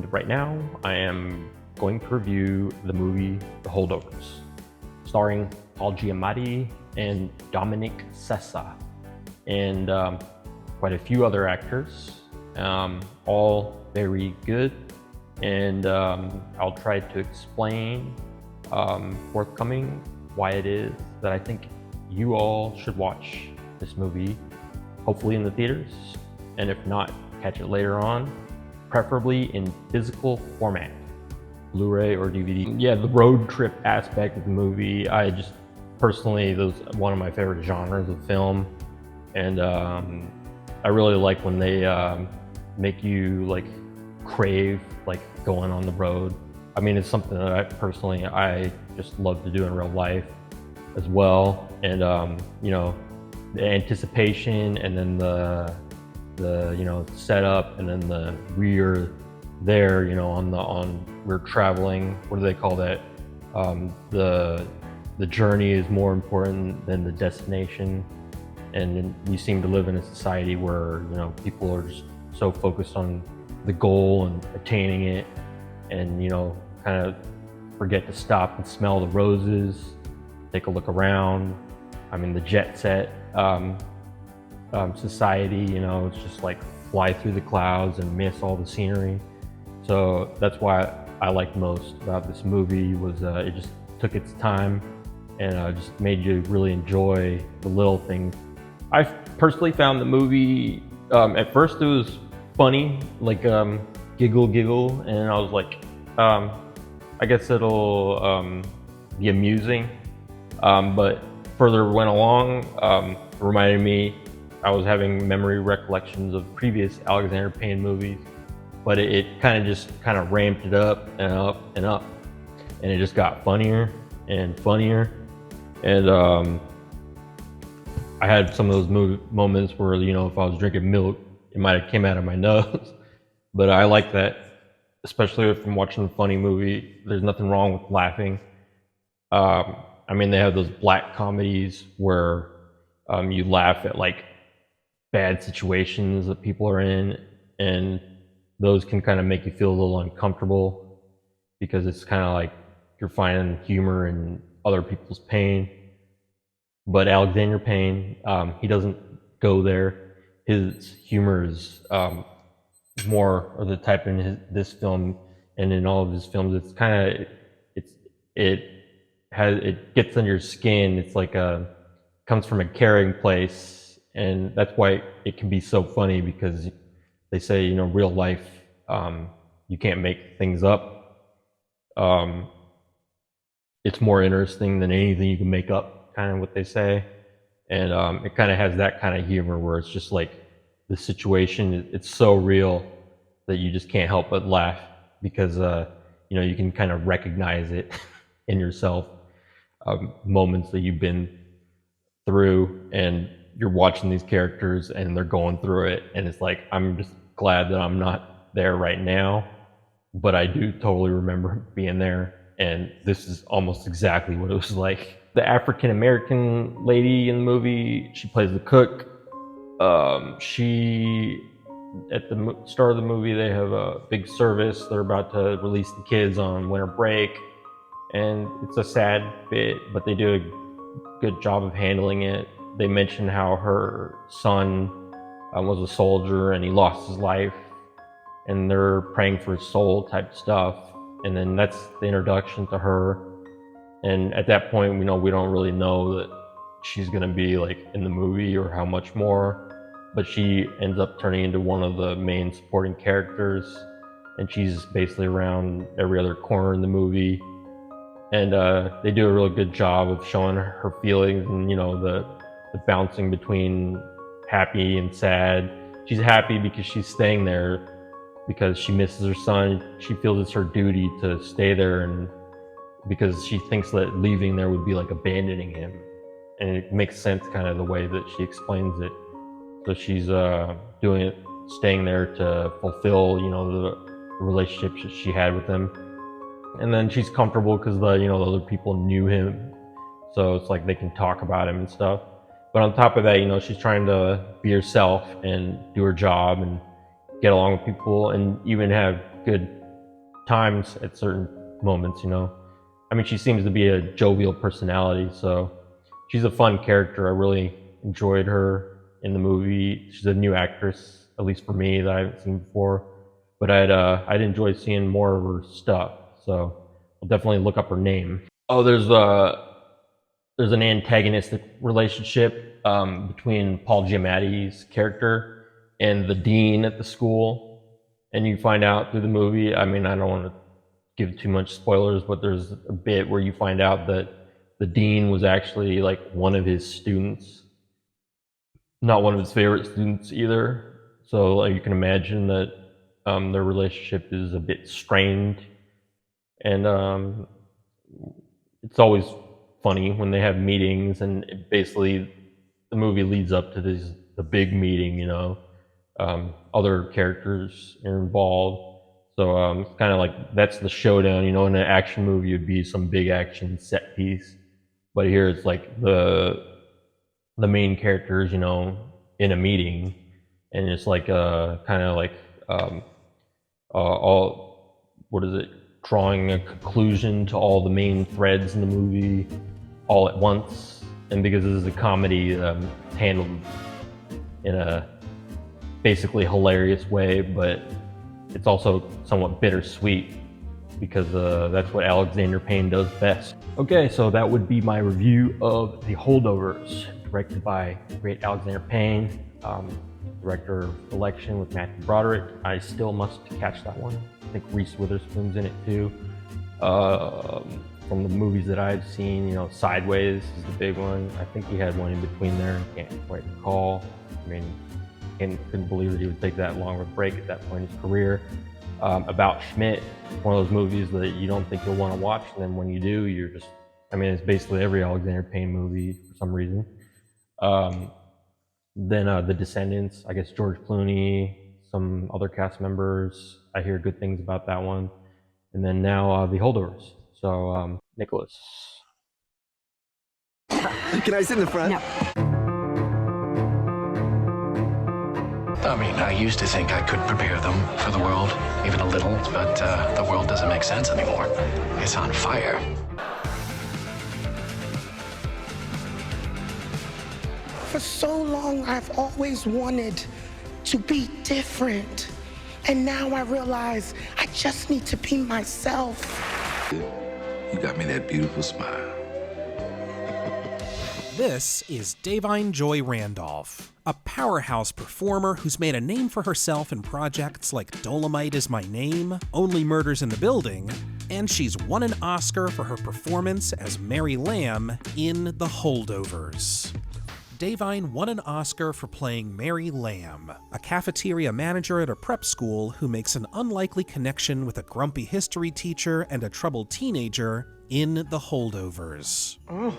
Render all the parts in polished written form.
and right now I am going to review the movie The Holdovers, starring Paul Giamatti and Dominic Sessa, and quite a few other actors, all very good. And I'll try to explain forthcoming why it is that I think you all should watch this movie, hopefully in the theaters, and if not, catch it later on, preferably in physical format, Blu-ray or DVD. Yeah, the road trip aspect of the movie, I just personally, those one of my favorite genres of film, and I really like when they make you like crave like going on the road. I mean, it's something that I just love to do in real life as well. And you know, the anticipation, and then the setup, and then we're there, we're traveling. What do they call that? The journey is more important than the destination. And we seem to live in a society where people are just so focused on the goal and attaining it, and kind of forget to stop and smell the roses, take a look around. I mean, the jet set society, it's just like fly through the clouds and miss all the scenery. So that's why I liked most about this movie was it just took its time and just made you really enjoy the little things. I personally found the movie, at first it was funny, like giggle, and I was like, I guess it'll be amusing, but further went along, it reminded me, I was having memory recollections of previous Alexander Payne movies, but it kind of ramped it up and up and up, and it just got funnier and funnier. And I had some of those moments where, if I was drinking milk, it might have came out of my nose. But I like that, especially if I'm watching a funny movie. There's nothing wrong with laughing. I mean, they have those black comedies where you laugh at like bad situations that people are in, and those can kind of make you feel a little uncomfortable because it's kind of like you're finding humor in other people's pain. But Alexander Payne, he doesn't go there. His humor is more of the type in this film and in all of his films. It's kind of it gets under your skin. It's like comes from a caring place, and that's why it can be so funny, because they say real life, you can't make things up. It's more interesting than anything you can make up, kind of what they say. And it kind of has that kind of humor where it's just like the situation, it's so real that you just can't help but laugh, because you can kind of recognize it in yourself, moments that you've been through, and you're watching these characters and they're going through it, and it's like, I'm just glad that I'm not there right now, but I do totally remember being there, and this is almost exactly what it was like. The African American lady in the movie, she plays the cook. She, at the start of the movie, they have a big service. They're about to release the kids on winter break, and it's a sad bit, but they do a good job of handling it. They mention how her son was a soldier and he lost his life, and they're praying for his soul type stuff. And then that's the introduction to her. And at that point, we don't really know that she's gonna be like in the movie or how much more, but she ends up turning into one of the main supporting characters, and she's basically around every other corner in the movie. And they do a really good job of showing her feelings, and the bouncing between happy and sad. She's happy because she's staying there because she misses her son. She feels it's her duty to stay there, and because she thinks that leaving there would be like abandoning him. And it makes sense kind of the way that she explains it. So she's doing it, staying there to fulfill, the relationships that she had with him. And then she's comfortable because the other people knew him, so it's like they can talk about him and stuff. But on top of that, she's trying to be herself and do her job and get along with people, and even have good times at certain moments, you know. I mean, she seems to be a jovial personality, so she's a fun character. I really enjoyed her in the movie. She's a new actress, at least for me, that I haven't seen before. But I'd enjoy seeing more of her stuff, so I'll definitely look up her name. Oh, there's an antagonistic relationship between Paul Giamatti's character and the dean at the school, and you find out through the movie. I mean, I don't want to give too much spoilers, but there's a bit where you find out that the dean was actually like one of his students, not one of his favorite students either. So like, you can imagine that their relationship is a bit strained, and it's always funny when they have meetings, and basically the movie leads up to the big meeting. You know, other characters are involved. So it's kind of like that's the showdown. You know, in an action movie, it'd be some big action set piece, but here it's like the main characters, you know, in a meeting, and it's like kind of like all what is it? Drawing a conclusion to all the main threads in the movie all at once. And because this is a comedy, handled in a basically hilarious way, but it's also somewhat bittersweet because that's what Alexander Payne does best. Okay, so that would be my review of The Holdovers, directed by the great Alexander Payne, director of Election with Matthew Broderick. I still must catch that one. I think Reese Witherspoon's in it too. From the movies that I've seen, you know, Sideways is the big one. I think he had one in between there. I can't quite recall. I mean, couldn't believe that he would take that long of a break at that point in his career. About Schmidt, one of those movies that you don't think you'll want to watch, and then when you do, you're just, I mean, it's basically every Alexander Payne movie for some reason. Then The Descendants, I guess George Clooney, some other cast members. I hear good things about that one. And then now The Holdovers. So, Nicholas. Can I sit in the front? No. I mean, I used to think I could prepare them for the world, even a little, but the world doesn't make sense anymore. It's on fire. For so long, I've always wanted to be different. And now I realize I just need to be myself. You got me that beautiful smile. This is Davine Joy Randolph, a powerhouse performer who's made a name for herself in projects like Dolomite Is My Name, Only Murders in the Building, and she's won an Oscar for her performance as Mary Lamb in The Holdovers. Davine won an Oscar for playing Mary Lamb, a cafeteria manager at a prep school who makes an unlikely connection with a grumpy history teacher and a troubled teenager in The Holdovers. Oh,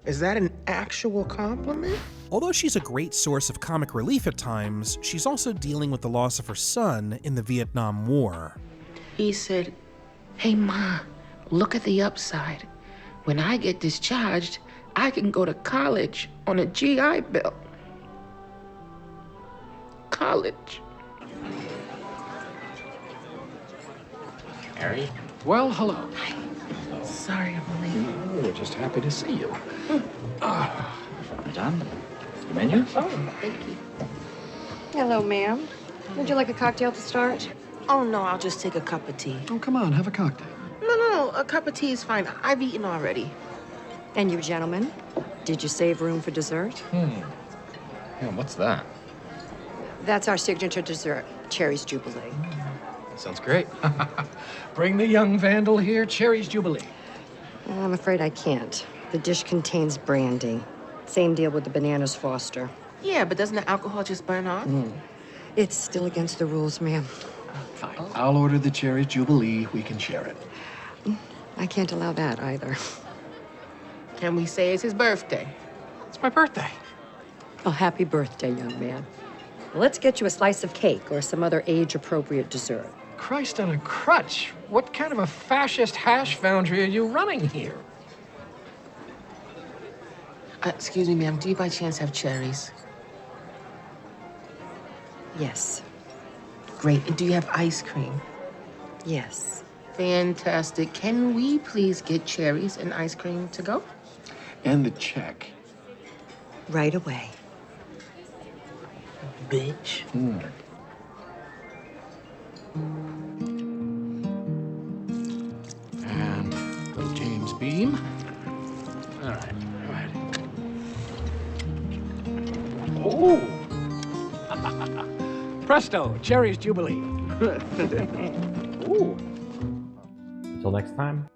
is that an actual compliment? Although she's a great source of comic relief at times, she's also dealing with the loss of her son in the Vietnam War. He said, "Hey, Ma, look at the upside. When I get discharged, I can go to college on a GI Bill." College. Mary? Well, hello. Sorry I'm late. We're just happy to see you. Madame, the menu? Oh, thank you. Hello, ma'am. Would you like a cocktail to start? Oh, no, I'll just take a cup of tea. Oh, come on, have a cocktail. No, a cup of tea is fine. I've eaten already. And you gentlemen, did you save room for dessert? Yeah, what's that? That's our signature dessert, Cherry's Jubilee. That sounds great. Bring the young vandal here, Cherry's Jubilee. I'm afraid I can't. The dish contains brandy. Same deal with the bananas Foster. Yeah, but doesn't the alcohol just burn off? It's still against the rules, ma'am. Fine. I'll order the Cherry's Jubilee. We can share it. I can't allow that either. Can we say it's his birthday? It's my birthday. Oh, happy birthday, young man. Let's get you a slice of cake or some other age-appropriate dessert. Christ on a crutch. What kind of a fascist hash foundry are you running here? Excuse me, ma'am. Do you by chance have cherries? Yes. Great. And do you have ice cream? Yes. Fantastic. Can we please get cherries and ice cream to go? And the check. Right away. Bitch. And little James Beam. All right, all right. Oh! Presto, cherries jubilee. Ooh. Until next time.